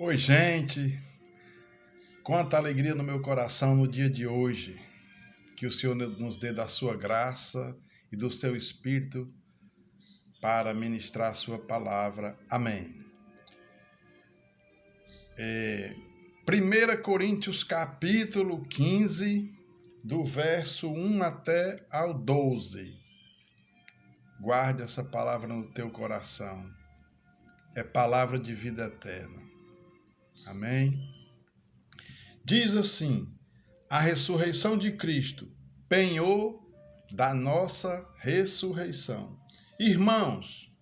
Oi, gente! Quanta alegria no meu coração no dia de hoje. Que o Senhor nos dê da sua graça e do seu Espírito para ministrar a sua palavra. Amém. 1 Coríntios capítulo 15, do verso 1 até ao 12. Guarde essa palavra no teu coração. É palavra de vida eterna. Amém? Diz assim: a ressurreição de Cristo, penhor da nossa ressurreição. Irmãos,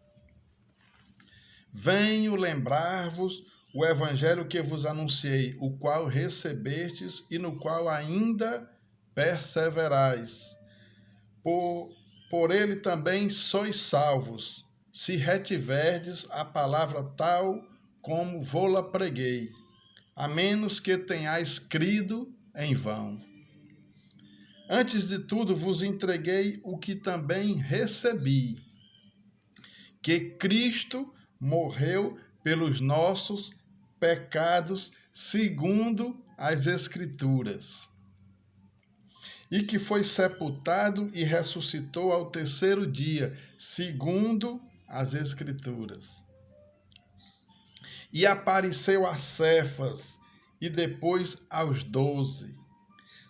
venho lembrar-vos o evangelho que vos anunciei, o qual recebestes e no qual ainda perseverais. Por ele também sois salvos, se retiverdes a palavra tal como vô-la preguei, a menos que tenhais crido em vão. Antes de tudo vos entreguei o que também recebi, que Cristo morreu pelos nossos pecados, segundo as Escrituras, e que foi sepultado e ressuscitou ao terceiro dia, segundo as Escrituras. E apareceu a Cefas, e depois aos 12.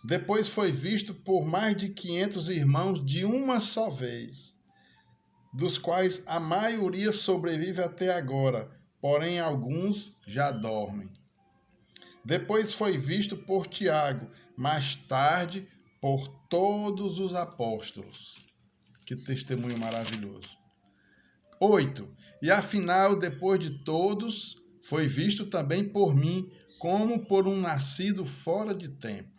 Depois foi visto por mais de 500 irmãos de uma só vez, dos quais a maioria sobrevive até agora, porém alguns já dormem. Depois foi visto por Tiago, mais tarde por todos os apóstolos. Que testemunho maravilhoso. 8. E afinal, depois de todos, foi visto também por mim, como por um nascido fora de tempo.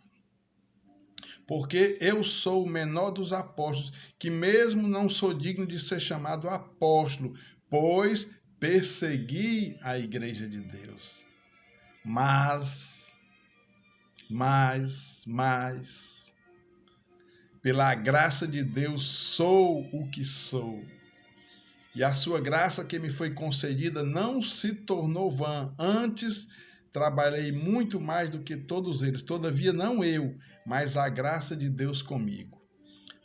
Porque eu sou o menor dos apóstolos, que mesmo não sou digno de ser chamado apóstolo, pois persegui a igreja de Deus. Mas, pela graça de Deus sou o que sou. E a sua graça que me foi concedida não se tornou vã. Antes, trabalhei muito mais do que todos eles. Todavia, não eu, mas a graça de Deus comigo.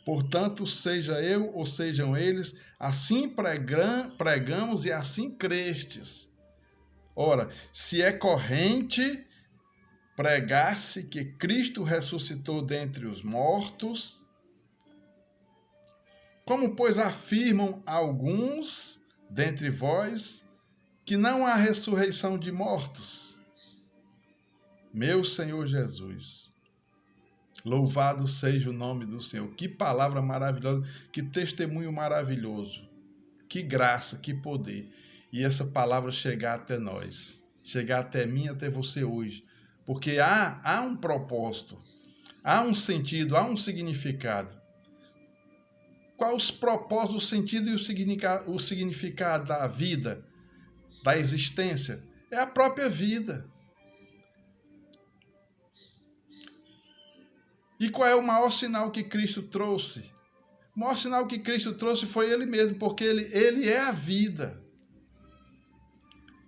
Portanto, seja eu ou sejam eles, assim pregamos e assim crestes. Ora, se é corrente pregar-se que Cristo ressuscitou dentre os mortos, como, pois, afirmam alguns dentre vós que não há ressurreição de mortos? Meu Senhor Jesus, louvado seja o nome do Senhor. Que palavra maravilhosa, que testemunho maravilhoso, que graça, que poder. E essa palavra chegar até nós, chegar até mim, até você hoje, porque há um propósito, há um sentido, há um significado. Qual os propósitos, o sentido e o significado da vida, da existência? É a própria vida. E qual é o maior sinal que Cristo trouxe? O maior sinal que Cristo trouxe foi Ele mesmo, porque Ele é a vida.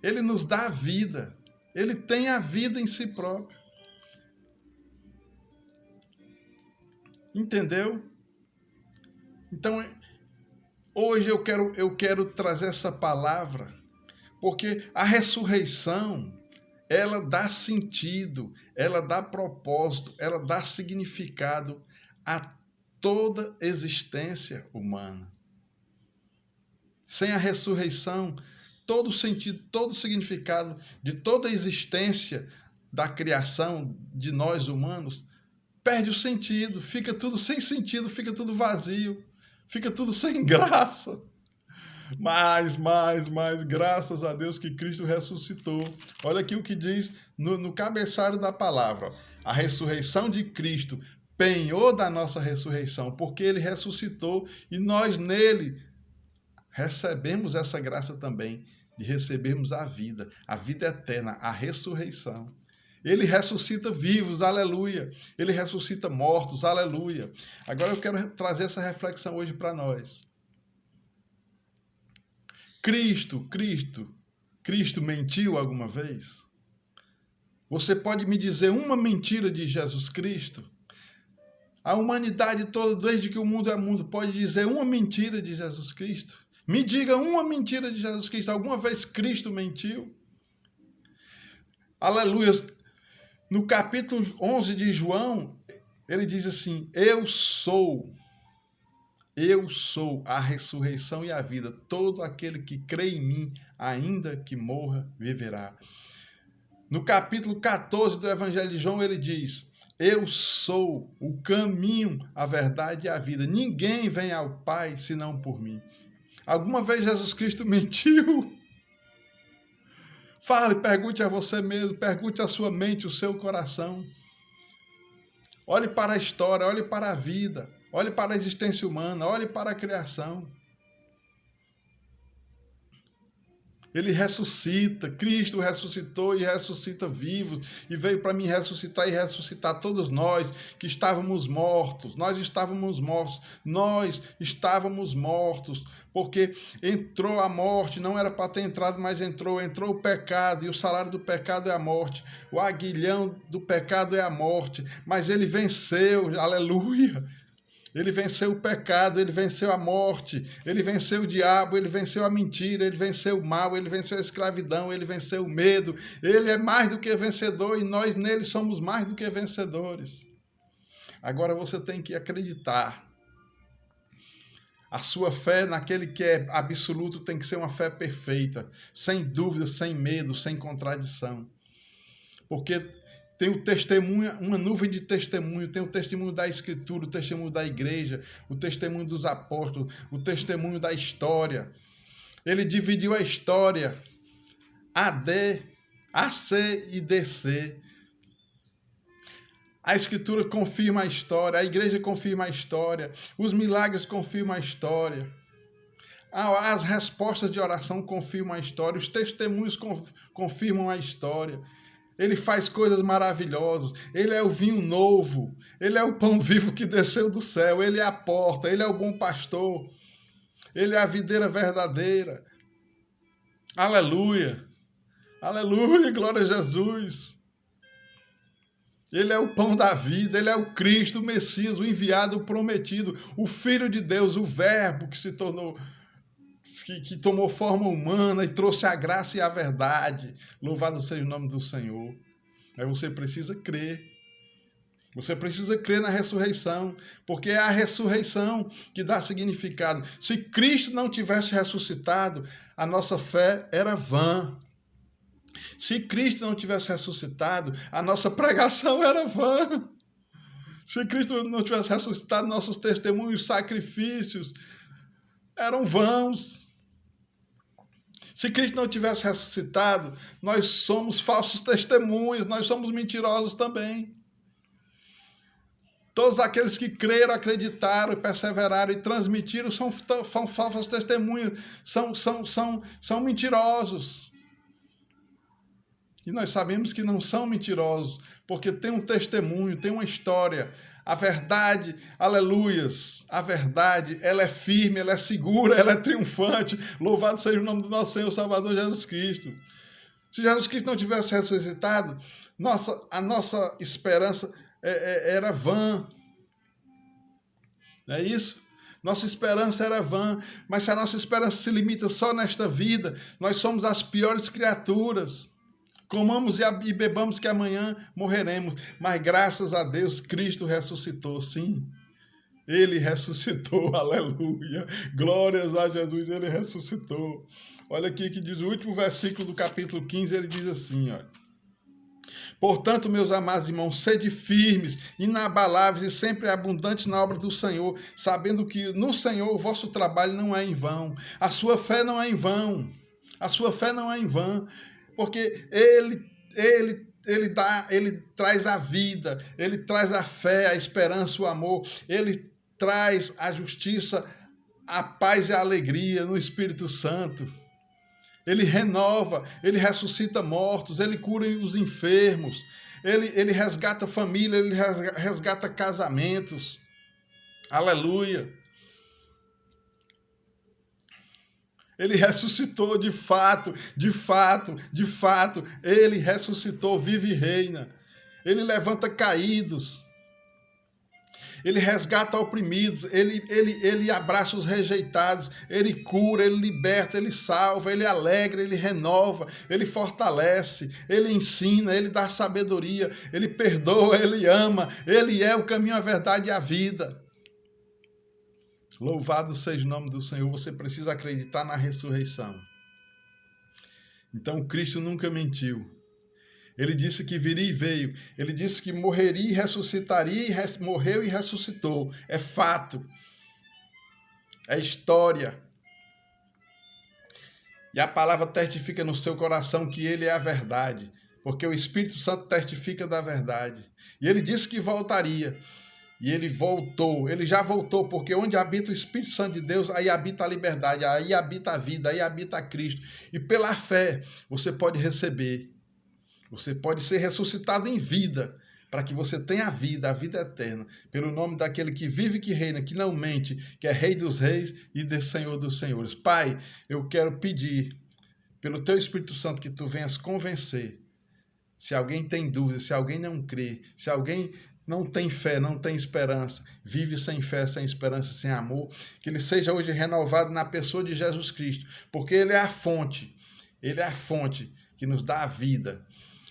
Ele nos dá a vida. Ele tem a vida em si próprio. Entendeu? Então, hoje eu quero trazer essa palavra, porque a ressurreição, ela dá sentido, ela dá propósito, ela dá significado a toda existência humana. Sem a ressurreição, todo o sentido, todo o significado de toda a existência da criação de nós humanos perde o sentido, fica tudo sem sentido, fica tudo vazio, fica tudo sem graça. Mas, graças a Deus que Cristo ressuscitou. Olha aqui o que diz no cabeçalho da palavra. A ressurreição de Cristo, penhor da nossa ressurreição, porque Ele ressuscitou e nós nele recebemos essa graça também, de recebermos a vida eterna, a ressurreição. Ele ressuscita vivos, aleluia. Ele ressuscita mortos, aleluia. Agora eu quero trazer essa reflexão hoje para nós. Cristo mentiu alguma vez? Você pode me dizer uma mentira de Jesus Cristo? A humanidade toda, desde que o mundo é mundo, pode dizer uma mentira de Jesus Cristo? Me diga uma mentira de Jesus Cristo. Alguma vez Cristo mentiu? Aleluia. No capítulo 11 de João, ele diz assim: Eu sou a ressurreição e a vida. Todo aquele que crê em mim, ainda que morra, viverá. No capítulo 14 do Evangelho de João, ele diz: Eu sou o caminho, a verdade e a vida. Ninguém vem ao Pai senão por mim. Alguma vez Jesus Cristo mentiu? Fale, pergunte a você mesmo, pergunte à sua mente, o seu coração. Olhe para a história, olhe para a vida, olhe para a existência humana, olhe para a criação. Ele ressuscita, Cristo ressuscitou e ressuscita vivos, e veio para me ressuscitar e ressuscitar todos nós que estávamos mortos. Nós estávamos mortos, porque entrou a morte, não era para ter entrado, mas entrou o pecado, e o salário do pecado é a morte. O aguilhão do pecado é a morte, mas ele venceu, aleluia. Ele venceu o pecado, ele venceu a morte, ele venceu o diabo, ele venceu a mentira, ele venceu o mal, ele venceu a escravidão, ele venceu o medo. Ele é mais do que vencedor e nós nele somos mais do que vencedores. Agora você tem que acreditar. A sua fé naquele que é absoluto tem que ser uma fé perfeita, sem dúvida, sem medo, sem contradição. Porque tem o testemunho, uma nuvem de testemunho, tem o testemunho da Escritura, o testemunho da igreja, o testemunho dos apóstolos, o testemunho da história. Ele dividiu a história AD, AC e DC. A Escritura confirma a história, a igreja confirma a história, os milagres confirmam a história. As respostas de oração confirmam a história, os testemunhos confirmam a história. Ele faz coisas maravilhosas. Ele é o vinho novo. Ele é o pão vivo que desceu do céu. Ele é a porta. Ele é o bom pastor. Ele é a videira verdadeira. Aleluia. Aleluia. Glória a Jesus. Ele é o pão da vida. Ele é o Cristo, o Messias, o enviado, o prometido. O Filho de Deus, o Verbo que se tornou... Que tomou forma humana e trouxe a graça e a verdade. Louvado seja o nome do Senhor. Aí você precisa crer. Você precisa crer na ressurreição, porque é a ressurreição que dá significado. Se Cristo não tivesse ressuscitado, a nossa fé era vã. Se Cristo não tivesse ressuscitado, a nossa pregação era vã. Se Cristo não tivesse ressuscitado, nossos testemunhos, sacrifícios eram vãos. Se Cristo não tivesse ressuscitado, nós somos falsos testemunhos, nós somos mentirosos também. Todos aqueles que creram, acreditaram, perseveraram e transmitiram são falsos testemunhos, são mentirosos. E nós sabemos que não são mentirosos, porque tem um testemunho, tem uma história. A verdade, aleluias, a verdade, ela é firme, ela é segura, ela é triunfante. Louvado seja o nome do nosso Senhor Salvador Jesus Cristo. Se Jesus Cristo não tivesse ressuscitado, a nossa esperança era vã. Não é isso? Nossa esperança era vã, mas se a nossa esperança se limita só nesta vida, nós somos as piores criaturas. Comamos e bebamos que amanhã morreremos. Mas graças a Deus, Cristo ressuscitou, sim. Ele ressuscitou, aleluia. Glórias a Jesus, ele ressuscitou. Olha aqui que diz o último versículo do capítulo 15, ele diz assim, olha. Portanto, meus amados irmãos, sede firmes, inabaláveis e sempre abundantes na obra do Senhor, sabendo que no Senhor o vosso trabalho não é em vão. A sua fé não é em vão. A sua fé não é em vão. Porque ele traz a vida, ele traz a fé, a esperança, o amor, ele traz a justiça, a paz e a alegria no Espírito Santo. Ele renova, ele ressuscita mortos, ele cura os enfermos, ele resgata família, ele resgata casamentos. Aleluia. Ele ressuscitou de fato, de fato, de fato. Ele ressuscitou, vive e reina. Ele levanta caídos. Ele resgata oprimidos, ele abraça os rejeitados, ele cura, ele liberta, ele salva, ele alegra, ele renova, ele fortalece, ele ensina, ele dá sabedoria, ele perdoa, ele ama, ele é o caminho, a verdade e a vida. Louvado seja o nome do Senhor. Você precisa acreditar na ressurreição. Então, Cristo nunca mentiu. Ele disse que viria e veio. Ele disse que morreria e ressuscitaria, e morreu e ressuscitou. É fato. É história. E a palavra testifica no seu coração que ele é a verdade. Porque o Espírito Santo testifica da verdade. E ele disse que voltaria. E ele voltou. Ele já voltou, porque onde habita o Espírito Santo de Deus, aí habita a liberdade, aí habita a vida, aí habita Cristo. E pela fé, você pode receber. Você pode ser ressuscitado em vida, para que você tenha a vida eterna, pelo nome daquele que vive e que reina, que não mente, que é Rei dos Reis e Senhor dos Senhores. Pai, eu quero pedir, pelo Teu Espírito Santo, que Tu venhas convencer. Se alguém tem dúvida, se alguém não crê, se alguém não tem fé, não tem esperança, vive sem fé, sem esperança, sem amor, que ele seja hoje renovado na pessoa de Jesus Cristo, porque Ele é a fonte que nos dá a vida.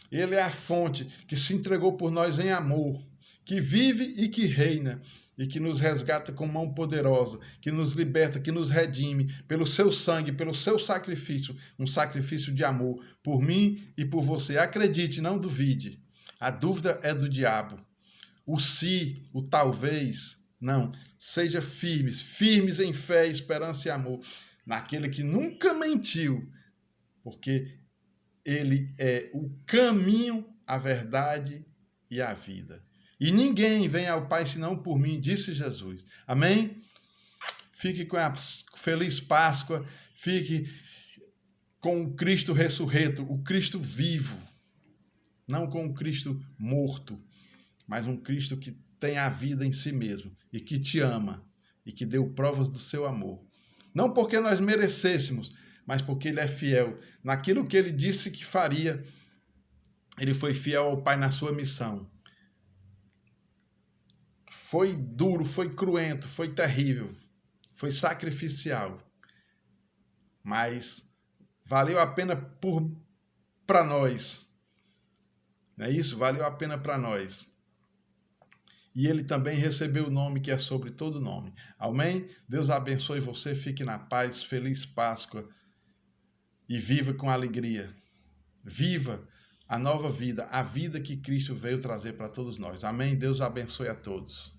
Ele é a fonte que se entregou por nós em amor, que vive e que reina, e que nos resgata com mão poderosa, que nos liberta, que nos redime pelo seu sangue, pelo seu sacrifício, um sacrifício de amor por mim e por você. Acredite, não duvide. A dúvida é do diabo. O se, o talvez, não. Seja firmes em fé, esperança e amor, naquele que nunca mentiu, porque Ele é o caminho, a verdade e a vida. E ninguém vem ao Pai senão por mim, disse Jesus. Amém? Fique com a feliz Páscoa, fique com o Cristo ressurreto, o Cristo vivo. Não com o Cristo morto, mas um Cristo que tem a vida em si mesmo e que te ama e que deu provas do seu amor. Não porque nós merecêssemos, mas porque Ele é fiel. Naquilo que Ele disse que faria, Ele foi fiel ao Pai na sua missão. Foi duro, foi cruento, foi terrível, foi sacrificial. Mas valeu a pena para nós. Não é isso? Valeu a pena para nós. E Ele também recebeu o nome que é sobre todo nome. Amém? Deus abençoe você, fique na paz, feliz Páscoa. E viva com alegria. Viva a nova vida, a vida que Cristo veio trazer para todos nós. Amém? Deus abençoe a todos.